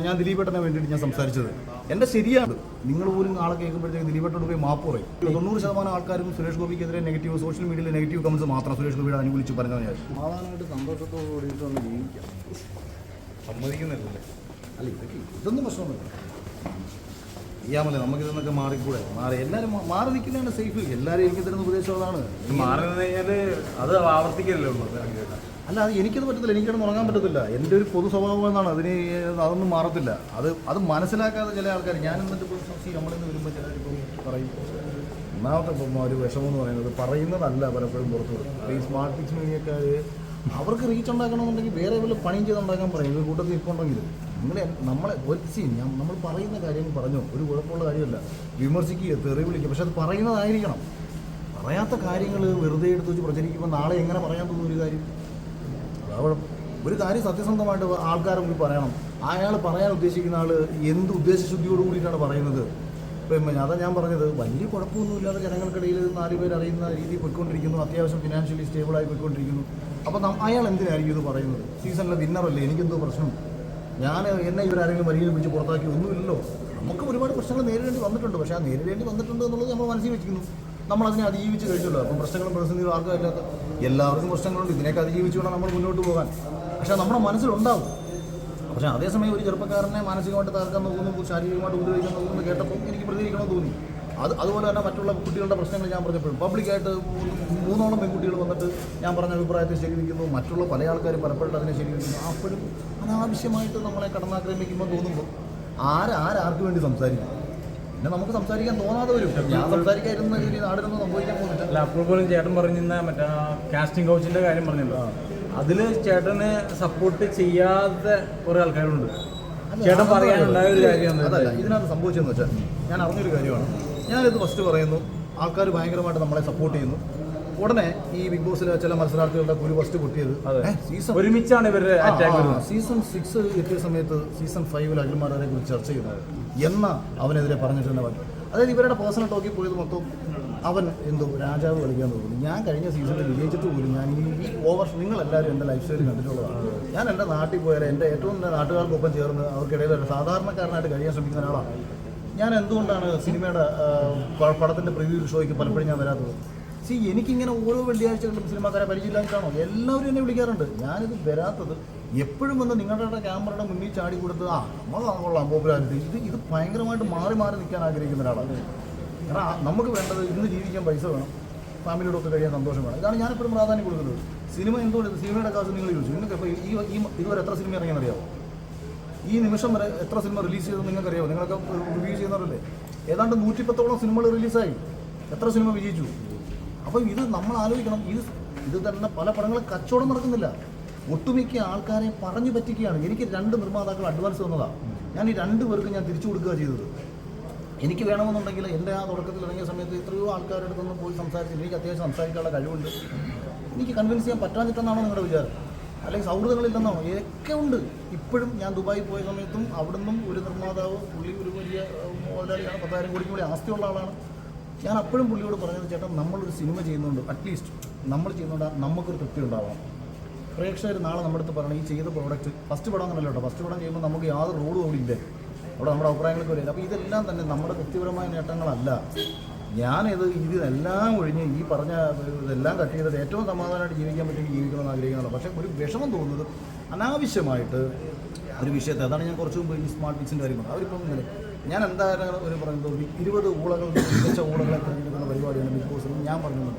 ഞാൻ ദിലീപേട്ടനെ വേണ്ടിയിട്ട് ഞാൻ സംസാരിച്ചത്. എൻ്റെ ശരിയാണ്. നിങ്ങൾ പോലും ആളെ കേൾക്കുമ്പോഴത്തേക്ക് ദിലീപേട്ടോട് പോയി മാപ്പ് പറയും. 90% ആൾക്കാരും സുരേഷ് ഗോപിക്കെതിരെ നെഗറ്റീവ്, സോഷ്യൽ മീഡിയയിൽ നെഗറ്റീവ് കമൻസ് മാത്രം സുരേഷ് ഗോപിയുടെ അനുകൂലിച്ച് പറഞ്ഞത്. ഞാൻ സമാധാനമായിട്ട് സന്തോഷത്തോടു കൂടിയിട്ടൊന്ന് ജീവിക്കാം. സമ്മതിക്കുന്നില്ലല്ലേ? അല്ല, ഇതൊന്നും പ്രശ്നമൊന്നുമില്ല. ചെയ്യാമല്ലേ, നമുക്കിതൊന്നൊക്കെ മാറിക്കൂടെ? എല്ലാവരും മാറി നിൽക്കുന്നതാണ് സേഫ്. എല്ലാവരും എനിക്ക് തരുന്ന ഉപദേശം അതാണ്. മാറി നിന്ന് കഴിഞ്ഞാൽ അത് ആവർത്തിക്കല്ലേ ഉള്ളൂ. അല്ല, അത് എനിക്കത് പറ്റത്തില്ല. എനിക്കത് ഉറങ്ങാൻ പറ്റത്തില്ല. എൻ്റെ ഒരു പൊതു സ്വഭാവം എന്നാണ്. അതൊന്നും മാറത്തില്ല. അത് മനസ്സിലാക്കാതെ ചില ആൾക്കാർ, ഞാൻ എന്നിട്ട് നമ്മളിൽ നിന്ന് വരുമ്പോൾ ചിലരിപ്പം പറയും. ഒന്നാമത്തെ ഒരു വിഷമം എന്ന് പറയുന്നത് പറയുന്നതല്ല പലപ്പോഴും പുറത്തു വരും. ഈ സ്മാർട്ട് ഫിക്സ് മീഡിയക്കാർ അവർക്ക് റീച്ച് ഉണ്ടാക്കണമെന്നുണ്ടെങ്കിൽ വേറെ വല്ല പണിയും ചെയ്തുണ്ടാക്കാൻ പറയും. ഒരു കൂട്ടത്തിൽ ഇപ്പോണ്ടെങ്കിൽ നമ്മളെ നമ്മൾ പറയുന്ന കാര്യം പറഞ്ഞു, ഒരു കുഴപ്പമുള്ള കാര്യമല്ല. വിമർശിക്കുക, തെറി വിളിക്കുക, പക്ഷെ അത് പറയുന്നതായിരിക്കണം. പറയാത്ത കാര്യങ്ങൾ വെറുതെ എടുത്ത് വെച്ച് പ്രചരിക്കുമ്പോൾ നാളെ എങ്ങനെ പറയാൻ തോന്നുന്ന ഒരു കാര്യം? ഒരു കാര്യം സത്യസന്ധമായിട്ട് ആൾക്കാരെ മുന്നിൽ പറയണം. അയാൾ പറയാൻ ഉദ്ദേശിക്കുന്ന ആൾ എന്ത് ഉദ്ദേശശുദ്ധിയോട് കൂടിയിട്ടാണ് പറയുന്നത്. ഇപ്പം അതാ ഞാൻ പറഞ്ഞത്, വലിയ കുഴപ്പമൊന്നുമില്ലാതെ ജനങ്ങൾക്കിടയിൽ 4 പേര് അറിയുന്ന രീതിയിൽ പോയിക്കൊണ്ടിരിക്കുന്നു. അത്യാവശ്യം ഫിനാൻഷ്യലി സ്റ്റേബിളായി പോയിക്കൊണ്ടിരിക്കുന്നു. അപ്പോൾ അയാൾ എന്തിനായിരിക്കും ഇത് പറയുന്നത്? സീസണിലെ വിന്നറല്ലേ, എനിക്കെന്തോ പ്രശ്നം? എന്നെ ഇവരാരെങ്കിലും വരിയിൽ വെച്ച് പുറത്താക്കി ഒന്നുമില്ലല്ലോ. നമുക്ക് ഒരുപാട് പ്രശ്നങ്ങൾ നേരിടേണ്ടി വന്നിട്ടുണ്ട്. പക്ഷേ ആ നേരിടേണ്ടി വന്നിട്ടുണ്ട് എന്നുള്ളത് നമ്മൾ മനസ്സിൽ വെച്ചിരിക്കുന്നു. നമ്മളതിനെ അതിജീവിച്ച് കഴിഞ്ഞല്ലോ. അപ്പം പ്രശ്നങ്ങളും പ്രതിസന്ധികളും ആർക്കും ഇല്ലാത്ത എല്ലാവർക്കും പ്രശ്നങ്ങളുണ്ട്. ഇതിനൊക്കെ അതിജീവിച്ച് വേണം നമ്മൾ മുന്നോട്ട് പോകാൻ. പക്ഷേ നമ്മുടെ മനസ്സിലുണ്ടാവും. പക്ഷേ അതേസമയം ഒരു ചെറുപ്പക്കാരനെ മാനസികമായിട്ട് തകർക്കാൻ നോക്കുന്നു, ശാരീരികമായിട്ട് ഉപദ്രവിക്കാൻ നോക്കുന്നു കേട്ടപ്പോൾ എനിക്ക് പ്രതികരിക്കണമെന്ന് തോന്നി. അതുപോലെ തന്നെ മറ്റുള്ള കുട്ടികളുടെ പ്രശ്നങ്ങൾ ഞാൻ പറഞ്ഞപ്പോഴും പബ്ലിക്കായിട്ട് 3 പെൺകുട്ടികൾ വന്നിട്ട് ഞാൻ പറഞ്ഞ അഭിപ്രായത്തെ ശരിവെക്കുന്നു. മറ്റുള്ള പല ആൾക്കാരും പലപ്പോഴും അതിനെ ശരിവെക്കുന്നു. അപ്പോഴും അനാവശ്യമായിട്ട് നമ്മളെ കടന്നാക്രമിക്കുമ്പോൾ തോന്നുമ്പോൾ ആർക്ക് വേണ്ടി സംസാരിക്കും? പിന്നെ നമുക്ക് സംസാരിക്കാൻ തോന്നാതെ വരും. ഞാൻ സംസാരിക്കാതിരുന്ന രീതിയിൽ നാടിനൊന്നും സംഭവിക്കാൻ പോകുന്നില്ല. അല്ല, അപ്പോഴും ചേട്ടൻ പറഞ്ഞിരുന്ന മറ്റേ കാസ്റ്റിംഗ് കൗച്ചിൻ്റെ കാര്യം പറഞ്ഞല്ലോ, അതിൽ ചേട്ടന് സപ്പോർട്ട് ചെയ്യാത്ത കുറേ ആൾക്കാരുണ്ട്. ചേട്ടൻ പറയാനുണ്ടായ ഒരു കാര്യം അതല്ല ഇതിനകത്ത് സംഭവിച്ചതെന്ന് വെച്ചാൽ, ഞാൻ അറിഞ്ഞൊരു കാര്യമാണ്. ഞാനിത് ഫസ്റ്റ് പറയുന്നു, ആൾക്കാർ ഭയങ്കരമായിട്ട് നമ്മളെ സപ്പോർട്ട് ചെയ്യുന്നു. ഉടനെ ഈ ബിഗ് ബോസിലെ ചില മത്സരാർത്ഥികളുടെ ഒരു ഫസ്റ്റ് പൊട്ടിയത് സീസൺ ഒരുമിച്ചാണ് ഇവരുടെ സീസൺ 6 എത്തിയ സമയത്ത് സീസൺ 5 അഖിൽമാരെ കുറിച്ച് ചർച്ച ചെയ്യുന്നത് എന്ന അവനെതിരെ പറഞ്ഞിട്ട് തന്നെ പറഞ്ഞു. അതായത് ഇവരുടെ പേഴ്സണൽ ടോക്കിൽ പോയത് മൊത്തം അവൻ എന്തോ രാജാവ് കളിക്കാൻ തോന്നുന്നു. ഞാൻ കഴിഞ്ഞ സീസണിൽ വിജയിച്ചിട്ട് പോലും ഞാൻ ഈ നിങ്ങളെല്ലാവരും എൻ്റെ ലൈഫ് സ്റ്റൈൽ കണ്ടിട്ടുള്ളതാണ്. ഞാൻ എൻ്റെ നാട്ടിൽ പോയാൽ എൻ്റെ ഏറ്റവും നാട്ടുകാർക്കൊപ്പം ചേർന്ന് അവർക്കിടയിൽ ഒരു സാധാരണക്കാരനായിട്ട് കഴിയാൻ ശ്രമിക്കുന്ന ഒരാളാണ് ഞാൻ. എന്തുകൊണ്ടാണ് സിനിമയുടെ പടത്തിൻ്റെ പ്രിവ്യൂ ഷോയ്ക്ക് പലപ്പോഴും ഞാൻ വരാത്തത്? എനിക്കിങ്ങനെ ഓരോ വെള്ളിയാഴ്ചകളിലും സിനിമാക്കാരെ പരിചയമില്ലായിട്ടാണോ? എല്ലാവരും എന്നെ വിളിക്കാറുണ്ട്. ഞാനിത് വരാത്തത് എപ്പോഴും വന്ന് നിങ്ങളുടെ ക്യാമറയുടെ മുന്നിൽ ചാടി കൊടുത്ത് നമ്മളാകൊള്ളാം പോപ്പുലാരിറ്റി. ഇത് ഭയങ്കരമായിട്ട് മാറി നിൽക്കാൻ ആഗ്രഹിക്കുന്ന ഒരാളാണ്. കാരണം നമുക്ക് വേണ്ടത് ഇന്ന് ജീവിക്കാൻ പൈസ വേണം, ഫാമിലിയോടൊത്ത് കഴിയാൻ സന്തോഷം വേണം. ഇതാണ് ഞാനെപ്പോഴും പ്രാധാന്യം കൊടുക്കുന്നത്. സിനിമ എന്തുകൊണ്ട് സിനിമയുടെ കാശ് നിങ്ങൾ ചോദിച്ചു. നിങ്ങൾക്ക് ഇപ്പോൾ ഇതുവരെ എത്ര സിനിമ ഇറങ്ങിയെന്നറിയാമോ? ഈ നിമിഷം വരെ എത്ര സിനിമ റിലീസ് ചെയ്തെന്ന് നിങ്ങൾക്കറിയാമോ? നിങ്ങളൊക്കെ റിവ്യൂ ചെയ്യുന്നവരല്ലേ? ഏതാണ്ട് 110ഓളം സിനിമകൾ റിലീസായി. എത്ര സിനിമ വിജയിച്ചു? അപ്പോൾ ഇത് നമ്മൾ ആലോചിക്കണം. ഇത് തന്നെ പല പടങ്ങളും കച്ചവടം നടക്കുന്നില്ല. ഒട്ടുമിക്ക ആൾക്കാരെ പറഞ്ഞു പറ്റിക്കുകയാണ്. എനിക്ക് 2 നിർമ്മാതാക്കൾ അഡ്വാൻസ് തന്നതാണ്. ഞാൻ ഈ 2 പേർക്ക് ഞാൻ തിരിച്ചു കൊടുക്കുക ചെയ്തത്. എനിക്ക് വേണമെന്നുണ്ടെങ്കിൽ എൻ്റെ ആ തുടക്കത്തിൽ ഇറങ്ങിയ സമയത്ത് എത്രയോ ആൾക്കാരുടെ അടുത്തൊന്ന് പോയി സംസാരിച്ചിട്ട് എനിക്ക് അത്യാവശ്യം സംസാരിക്കാനുള്ള കഴിവുണ്ട്. എനിക്ക് കൺവിൻസ് ചെയ്യാൻ പറ്റാഞ്ഞിട്ടെന്നാണോ നിങ്ങളുടെ വിചാരം? അല്ലെങ്കിൽ സൗഹൃദങ്ങളില്ലെന്നാണോ? ഒക്കെ ഉണ്ട്. ഇപ്പോഴും ഞാൻ ദുബായിൽ പോയ സമയത്തും അവിടെ നിന്നും ഒരു നിർമ്മാതാവ്, പുള്ളി ഒരു വലിയ മുതലാളിയാണ്, 10,000 കോടിക്ക് കൂടി ആസ്തിയുള്ള ആളാണ്. ഞാൻ അപ്പോഴും പുള്ളിയോട് പറഞ്ഞത്, ചേട്ടാ നമ്മളൊരു സിനിമ ചെയ്യുന്നുണ്ട്, അറ്റ്ലീസ്റ്റ് നമ്മൾ ചെയ്യുന്നുണ്ട് നമുക്കൊരു തൃപ്തി ഉണ്ടാവണം. പ്രേക്ഷകർ നാളെ നമ്മുടെ അടുത്ത് പറയണം ഈ ചെയ്ത പ്രോഡക്റ്റ് ഫസ്റ്റ് പടം എന്നല്ല കേട്ടോ. ഫസ്റ്റ് പടം ചെയ്യുമ്പോൾ നമുക്ക് യാതൊരു റോഡും അവിടെ ഇല്ലേ, അവിടെ നമ്മുടെ അഭിപ്രായങ്ങൾക്ക് വരില്ല. അപ്പോൾ ഇതെല്ലാം തന്നെ നമ്മുടെ വ്യക്തിപരമായ നേട്ടങ്ങളല്ല. ഇതെല്ലാം ഒഴിഞ്ഞ് ഈ പറഞ്ഞ ഇതെല്ലാം കട്ട് ചെയ്തിട്ട് ഏറ്റവും സമാധാനമായിട്ട് ജീവിക്കാൻ പറ്റുമെങ്കിൽ ജീവിക്കണമെന്ന് ആഗ്രഹിക്കുന്നുള്ളൂ. പക്ഷേ ഒരു വിഷമം തോന്നുന്നത് അനാവശ്യമായിട്ട് ഒരു വിഷയത്തെ, അതാണ് ഞാൻ കുറച്ച് മുമ്പ് ഈ സ്മാർട്ട് ഫിക്സിൻ്റെ കാര്യം പറഞ്ഞത്. അവരിപ്പം ഞാൻ എന്തായാലും ഒരു പറയുന്നത് 20 ഊളകൾ മികച്ച ഊളകളെ തിരഞ്ഞെടുക്കുന്ന പരിപാടിയാണ് ബിഗ് ബോസ് എന്ന് ഞാൻ പറഞ്ഞത്.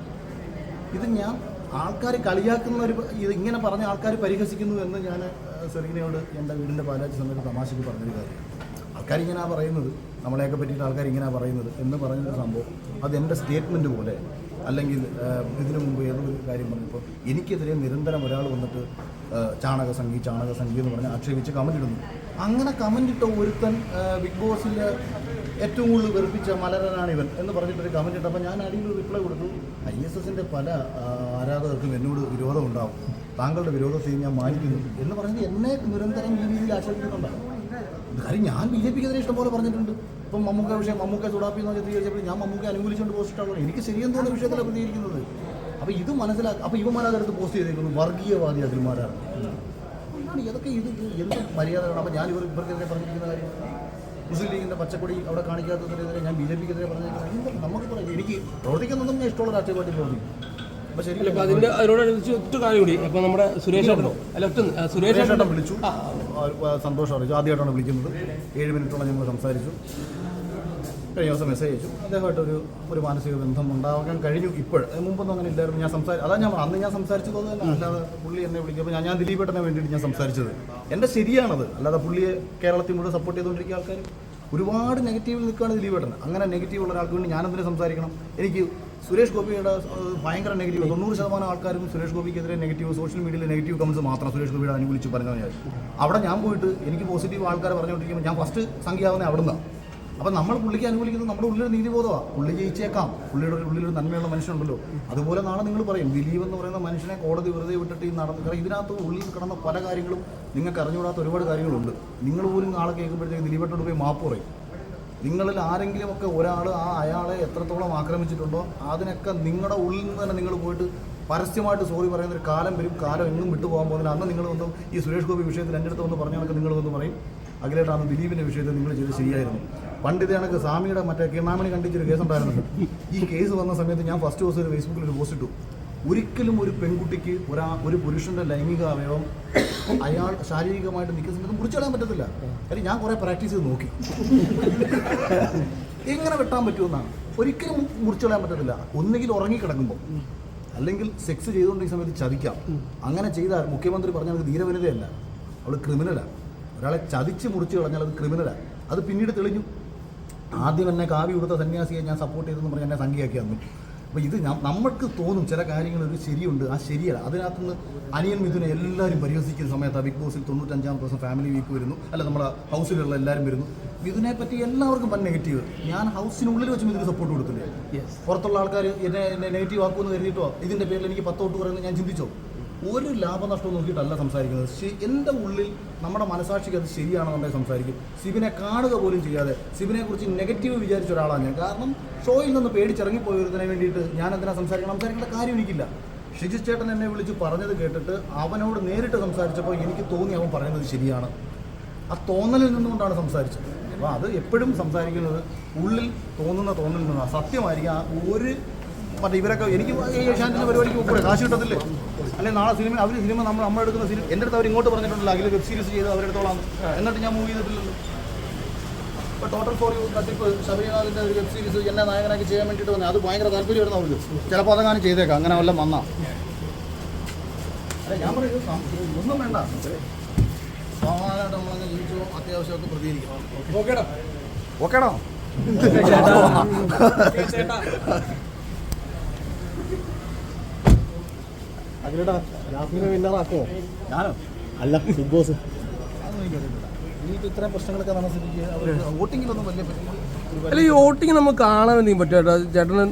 ഇത് ഞാൻ ആൾക്കാർ കളിയാക്കുന്ന ഇത് ഇങ്ങനെ പറഞ്ഞ ആൾക്കാർ പരിഹസിക്കുന്നു എന്ന് ഞാൻ സെറീനയോട് എൻ്റെ വീടിൻ്റെ പാലാച്ച സമയത്ത് തമാശയ്ക്ക് പറഞ്ഞൊരു കാര്യം. ആൾക്കാരിങ്ങനെയാണ് പറയുന്നത്, നമ്മളെയൊക്കെ പറ്റിയിട്ട് ആൾക്കാരിങ്ങനെയാണ് പറയുന്നത് എന്ന് പറഞ്ഞൊരു സംഭവം അത് എൻ്റെ സ്റ്റേറ്റ്മെൻറ്റ് പോലെ. അല്ലെങ്കിൽ ഇതിനു മുമ്പ് ഏതൊരു കാര്യം പറഞ്ഞപ്പോൾ എനിക്കെതിരെ നിരന്തരം ഒരാൾ വന്നിട്ട് ചാണകസംഖി എന്ന് പറഞ്ഞ് ആക്ഷേപിച്ച് കമൻ്റ് ഇടുന്നു. അങ്ങനെ കമൻ്റ് ഇട്ട ഒരുത്തൻ ബിഗ് ബോസിൽ ഏറ്റവും കൂടുതൽ വെറുപ്പിച്ച മലരനാണിവൻ എന്ന് പറഞ്ഞിട്ടൊരു കമൻ്റ് ഇട്ടപ്പോൾ ഞാൻ അടിയിൽ റിപ്ലൈ കൊടുത്തു, ISSൻ്റെ പല ആരാധകർക്കും എന്നോട് വിരോധം ഉണ്ടാവും, താങ്കളുടെ വിരോധത്തെയും ഞാൻ മാനിക്കുന്നു എന്ന് പറഞ്ഞത് എന്നെ നിരന്തരം ഈ രീതിയിൽ ആക്ഷേപിക്കുന്നുണ്ടാകും. കാര്യം ഞാൻ BJPക്കെതിരെ ഇഷ്ടംപോലെ പറഞ്ഞിട്ടുണ്ട്. ഇപ്പം മമ്മൂക്ക ചൂടാപ്പി എന്ന് ചിത്രീകരിച്ചപ്പോൾ ഞാൻ മമ്മൂക്ക അനുകൂലിച്ചുകൊണ്ട് പോസ്റ്റ് ഇട്ടാണ്. എനിക്ക് ശരിയെന്ന് തോന്നുന്ന വിഷയത്തിലാണ് പ്രതികരിക്കുന്നത്. അപ്പോൾ ഇത് മനസ്സിലാക്കുക. അപ്പോൾ ഇവന്മാരടുത്ത് പോസ്റ്റ് ചെയ്തേക്കുന്നു വർഗീയവാദി അഖിൽമാരാണ്. എന്താണ് ഇതൊക്കെ ഇത് എന്ത് മര്യാദകളാണ്? അപ്പോൾ ഞാൻ ഇവർക്കെതിരെ പറഞ്ഞിരിക്കുന്ന കാര്യം മുസ്ലിം ലീഗിൻ്റെ പച്ചക്കൊടി അവിടെ കാണിക്കാത്തതിനെതിരെ ഞാൻ BJP-ക്കെതിരെ പറഞ്ഞിരിക്കുന്നത് നമുക്ക് പറയാം. എനിക്ക് പ്രവർത്തിക്കുന്നതും ഞാൻ ഇഷ്ടമുള്ള രാഷ്ട്രീയ പാർട്ടി പ്രവർത്തിക്കും. അപ്പോൾ ശരി, അപ്പോൾ അതിൻ്റെ അതിനോടനുസരിച്ച് ഒറ്റ കാര്യം കൂടി. അപ്പോൾ നമ്മുടെ സുരേഷ് സുരേഷ് ഏട്ടൻ വിളിച്ചു, സന്തോഷം അറിയിച്ചു. ആദ്യമായിട്ടാണ് വിളിക്കുന്നത്. 7 മിനിറ്റോളം ഞങ്ങൾ സംസാരിച്ചു. കഴിഞ്ഞ ദിവസം മെസ്സേജ് അയച്ചു. അദ്ദേഹമായിട്ട് ഒരു മാനസിക ബന്ധം ഉണ്ടാകാൻ കഴിഞ്ഞു. മുമ്പൊന്നും അങ്ങനെ ഇല്ലായിരുന്നു. അന്ന് ഞാൻ സംസാരിച്ചത് തന്നെ. അല്ലാതെ പുള്ളി എന്നെ വിളിക്കുമ്പോൾ ഞാൻ ദിലീപേട്ടനെ വേണ്ടിയിട്ട് ഞാൻ സംസാരിച്ചത് എൻ്റെ ശരിയാണത്. അല്ലാതെ പുള്ളിയെ കേരളത്തിൽ മുഴുവൻ സപ്പോർട്ട് ചെയ്തുകൊണ്ടിരിക്കുന്ന ആൾക്കാർ ഒരുപാട് നെഗറ്റീവിൽ നിൽക്കുകയാണ് ദിലീപേട്ടൻ. അങ്ങനെ നെഗറ്റീവ് ഉള്ള ഒരാൾക്ക് വേണ്ടി ഞാനെന്തിനെ സംസാരിക്കണം? എനിക്ക് സുരേഷ് ഗോപിയുടെ ഭയങ്കര നെഗറ്റീവ് 90% ആൾക്കാരും സുരേഷ് ഗോപിക്കെതിരെ നെഗറ്റീവ്, സോഷ്യൽ മീഡിയയിൽ നെഗറ്റീവ് കമൻസ് മാത്രം സുരേഷ് ഗോപിയുടെ അനുകൂലിച്ച് പറഞ്ഞാൽ അവിടെ ഞാൻ പോയിട്ട് എനിക്ക് പോസിറ്റീവ് ആൾക്കാരെ പറഞ്ഞുകൊണ്ടിരിക്കുമ്പോൾ ഞാൻ ഫസ്റ്റ് സംഖ്യയാവുന്നത് അവിടെ നിന്നാണ്. അപ്പം നമ്മൾ പുള്ളിക്ക് അനുകൂലിക്കുന്നത് നമ്മുടെ ഉള്ളിലൊരു നീതിബോധമാണ്. പുള്ളി ജയിച്ചേക്കാം, പുള്ളിയുടെ ഉള്ളിലൊരു നന്മയുള്ള മനുഷ്യനുണ്ടല്ലോ. അതുപോലെ നാളെ നിങ്ങൾ പറയും ദിലീപ് എന്ന് പറയുന്ന മനുഷ്യനെ കോടതി വെറുതെ വിട്ടിട്ട് ഈ നടന്നു. കാരണം ഇതിനകത്ത് ഉള്ളിൽ കിടന്ന പല കാര്യങ്ങളും നിങ്ങൾക്ക് അറിഞ്ഞുകൂടാത്ത ഒരുപാട് കാര്യങ്ങളുണ്ട്. നിങ്ങൾ പോലും നാളെ കേൾക്കുമ്പോഴത്തേക്ക് ദിലീപേട്ടോട് പോയി മാപ്പ് പറയും. നിങ്ങളിൽ ആരെങ്കിലുമൊക്കെ ഒരാൾ അയാളെ എത്രത്തോളം ആക്രമിച്ചിട്ടുണ്ടോ അതിനൊക്കെ നിങ്ങളുടെ ഉള്ളിൽ നിന്ന് തന്നെ നിങ്ങൾ പോയിട്ട് പരസ്യമായിട്ട് സോറി പറയുന്നൊരു കാലം വരും. കാലം എങ്ങും വിട്ടുപോകാൻ പോകുന്നില്ല. അന്ന് നിങ്ങൾ വന്ന് ഈ സുരേഷ് ഗോപി വിഷയത്തിൽ എൻ്റെ അടുത്ത് വന്ന് പറഞ്ഞ കണക്ക് നിങ്ങൾ വന്ന് പറയും അഖിലേട്ടാണ് ദിലീപിൻ്റെ വിഷയത്തിൽ നിങ്ങൾ ചെയ്ത് ശരിയായിരുന്നു. പണ്ട് ഇത് കണക്ക് സ്വാമിയുടെ മറ്റേ കിണ്ണാമണി കണ്ടിച്ചൊരു കേസ് ഉണ്ടായിരുന്നല്ലോ. ഈ കേസ് വന്ന സമയത്ത് ഞാൻ ഫസ്റ്റ് ദിവസം ഒരു ഫേസ്ബുക്കിൽ ഒരു പോസ്റ്റ് ഇട്ടു. ഒരിക്കലും ഒരു പെൺകുട്ടിക്ക് ഒരു പുരുഷൻ്റെ ലൈംഗിക അവയവം അയാൾ ശാരീരികമായിട്ട് നിൽക്കുന്ന സമയത്ത് മുറിച്ചിടാൻ പറ്റത്തില്ല. കാര്യം ഞാൻ കുറേ പ്രാക്ടീസ് ചെയ്ത് നോക്കി. എങ്ങനെ വെട്ടാൻ പറ്റുമെന്നാണ്. ഒരിക്കലും മുറിച്ചിടാൻ പറ്റത്തില്ല. ഒന്നുകിൽ ഉറങ്ങിക്കിടക്കുമ്പോൾ, അല്ലെങ്കിൽ സെക്സ് ചെയ്തുകൊണ്ട് ഈ സമയത്ത് ചതിക്കാം. അങ്ങനെ ചെയ്താൽ മുഖ്യമന്ത്രി പറഞ്ഞാൽ അത് ധീരവനിതയല്ല, അവൾ ക്രിമിനലാണ്. ഒരാളെ ചതിച്ച് മുറിച്ച് കളഞ്ഞാൽ അത് ക്രിമിനലാണ്. അത് പിന്നീട് തെളിഞ്ഞു. ആദ്യം എന്നെ കാവി കൊടുത്ത സന്യാസിയെ ഞാൻ സപ്പോർട്ട് ചെയ്തെന്ന് പറഞ്ഞ് എന്നെ സംഖ്യയാക്കി തന്നു. അപ്പോൾ ഇത് നമ്മൾക്ക് തോന്നും ചില കാര്യങ്ങൾ ഒരു ശരിയുണ്ട്, ആ ശരിയല്ല. അതിനകത്തുനിന്ന് അനിയൻ മിഥുനെ എല്ലാവരും പരിഹസിക്കുന്ന സമയത്ത് ബിഗ് ബോസിൽ 95-ാം ദിവസം ഫാമിലി വീക്ക് വരുന്നു. അല്ല, നമ്മുടെ ഹൗസിലുള്ള എല്ലാവരും വരുന്നു. മിഥുനെ പറ്റി എല്ലാവർക്കും പല നെഗറ്റീവ്. ഞാൻ ഹൗസിനുള്ളിൽ വെച്ച് മിഥുന് സപ്പോർട്ട് കൊടുത്തില്ലേ? പുറത്തുള്ള ആൾക്കാർ എന്നെ നെഗറ്റീവ് ആക്കുമെന്ന് കരുതിയിട്ടോ ഇതിൻ്റെ പേരിൽ എനിക്ക് 10 വോട്ട് പറയുന്നത് ഞാൻ ചിന്തിച്ചോ? ഒരു ലാഭനഷ്ടവും നോക്കിയിട്ടല്ല സംസാരിക്കുന്നത്. എൻ്റെ ഉള്ളിൽ നമ്മുടെ മനസാക്ഷിക്ക് അത് ശരിയാണെന്നുണ്ടെങ്കിൽ സംസാരിക്കും. സിബിനെ കാണുക പോലും ചെയ്യാതെ സിബിനെക്കുറിച്ച് നെഗറ്റീവ് വിചാരിച്ച ഒരാളാണ് ഞാൻ. കാരണം ഷോയിൽ നിന്ന് പേടിച്ചിറങ്ങിപ്പോയതിനെ വേണ്ടിയിട്ട് ഞാൻ എന്തിനാ സംസാരിക്കേണ്ട കാര്യം എനിക്കില്ല. ഷിജു ചേട്ടൻ എന്നെ വിളിച്ച് പറഞ്ഞത് കേട്ടിട്ട് അവനോട് നേരിട്ട് സംസാരിച്ചപ്പോൾ എനിക്ക് തോന്നി അവൻ പറയുന്നത് ശരിയാണ്. ആ തോന്നലിൽ നിന്നുകൊണ്ടാണ് സംസാരിച്ചത്. അപ്പോൾ അത് എപ്പോഴും സംസാരിക്കുന്നത് ഉള്ളിൽ തോന്നുന്ന തോന്നലിൽ നിന്നാണ്. സത്യമായിരിക്കും. ആ ഒരു മറ്റേ ഇവരൊക്കെ എനിക്ക് ഏഷ്യാനെറ്റിൻ്റെ പരിപാടിക്ക് കൂടെ കാശ് കിട്ടത്തില്ലേ? അല്ലെങ്കിൽ നാളെ സിനിമ നമ്മൾ എടുക്കുന്ന സിനിമ എൻ്റെ അടുത്ത് അവർ ഇങ്ങോട്ട് പറഞ്ഞിട്ടുണ്ടല്ലോ അഖിൽ വെബ് സീരീസ് ചെയ്ത് അവരെടുത്തോളാം. എന്നിട്ട് ഞാൻ മൂവ് ചെയ്തിട്ടില്ലല്ലോ. ഇപ്പോൾ ടോട്ടൽ ഫോർ യു തട്ടിപ്പ് ശബരിനാഥിൻ്റെ ഒരു വെബ് സീരീസ് എന്നെ നായകനാക്കി ചെയ്യാൻ വേണ്ടിയിട്ട് വന്നത് അത് ഭയങ്കര താല്പര്യം വരുന്ന അവർക്ക്. ചിലപ്പോൾ അതങ്ങനെ ചെയ്തേക്കാം. അങ്ങനെ വല്ലതും വന്നാൽ അല്ല ഞാൻ പറയുന്നത് ഒന്നും വേണ്ട. സമാധാനമായിട്ട് നമ്മളങ്ങ് ജീവിച്ചു അത്യാവശ്യമൊക്കെ പ്രതികരിക്കാം. ഓക്കേടാ. അതിലൂടെ രാഹുലിനെ വിന്നറാക്കുമോ? ഞാനോ? അല്ല, ബിഗ് ബോസ്. അതൊന്നും എനിക്കറിയില്ല. ഇനിയിപ്പോൾ ഇത്രയും പ്രശ്നങ്ങളൊക്കെ നടന്ന സ്ഥിതിക്ക് അവർ വോട്ടിങ്ങിലൊന്നും വലിയ അല്ല, ഈ വോട്ടിങ് നമുക്ക് കാണാൻ എന്തെങ്കിലും പറ്റും ചേട്ടാ? ചേട്ടന്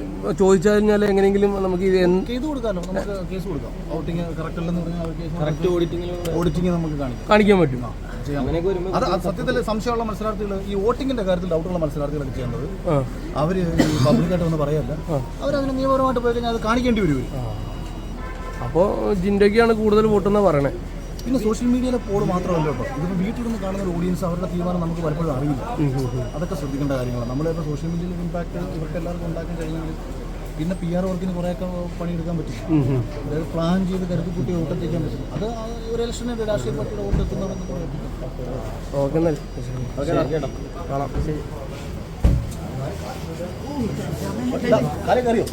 ചോദിച്ചു കഴിഞ്ഞാൽ എങ്ങനെയെങ്കിലും നമുക്ക് ഇത് കേസ് കൊടുക്കാമല്ലോ. നമുക്ക് കേസ് കൊടുക്കാം. വോട്ടിങ് കറക്റ്റ് അല്ലെന്ന് പറഞ്ഞാൽ കറക്റ്റ് ഓഡിറ്റിംഗ് നമുക്ക് കാണിക്കാൻ പറ്റും. അത് സത്യത്തിൽ സംശയമുള്ള മത്സരാർത്ഥികൾ ഈ വോട്ടിങ്ങിന്റെ കാര്യത്തിൽ ഡൗട്ടുള്ള മത്സരാർത്ഥികളൊക്കെ ചെയ്യേണ്ടത് അവർ പബ്ലിക്കായിട്ട് ഒന്ന് പറയല്ല. അവരതിന് നിയമപരമായിട്ട് പോയി കഴിഞ്ഞാൽ അത് കാണിക്കേണ്ടി വരും. അപ്പോൾ ജിൻഡോയ്ക്കാണ് കൂടുതൽ വോട്ടെന്ന് പറയണേ. പിന്നെ സോഷ്യൽ മീഡിയയിലെ പോൾ മാത്രമല്ല കേട്ടോ, ഇതിപ്പോൾ വീട്ടിൽ നിന്ന് കാണുന്ന ഒരു ഓഡിയൻസ് അവരുടെ തീരുമാനം നമുക്ക് പലപ്പോഴും അറിയില്ല. അതൊക്കെ ശ്രദ്ധിക്കേണ്ട കാര്യങ്ങളാണ്. നമ്മളിപ്പോൾ സോഷ്യൽ മീഡിയയിൽ ഇമ്പാക്ട് ഇവർക്ക് എല്ലാവർക്കും ഉണ്ടാക്കാൻ കഴിയുമെങ്കിൽ പിന്നെ PR വർക്കിന് കുറേയൊക്കെ പണിയെടുക്കാൻ പറ്റും. അതായത് പ്ലാൻ ചെയ്ത് കരുതി കുട്ടി വോട്ടെത്തിക്കാൻ പറ്റും. അത് ഒരു ഇലക്ഷന് രാഷ്ട്രീയ പാർട്ടിയുടെ വോട്ടെത്തുന്നതാണെന്ന് പറയാം. ഓക്കെ, എന്നാൽ കാണാം. കാര്യം അറിയോ?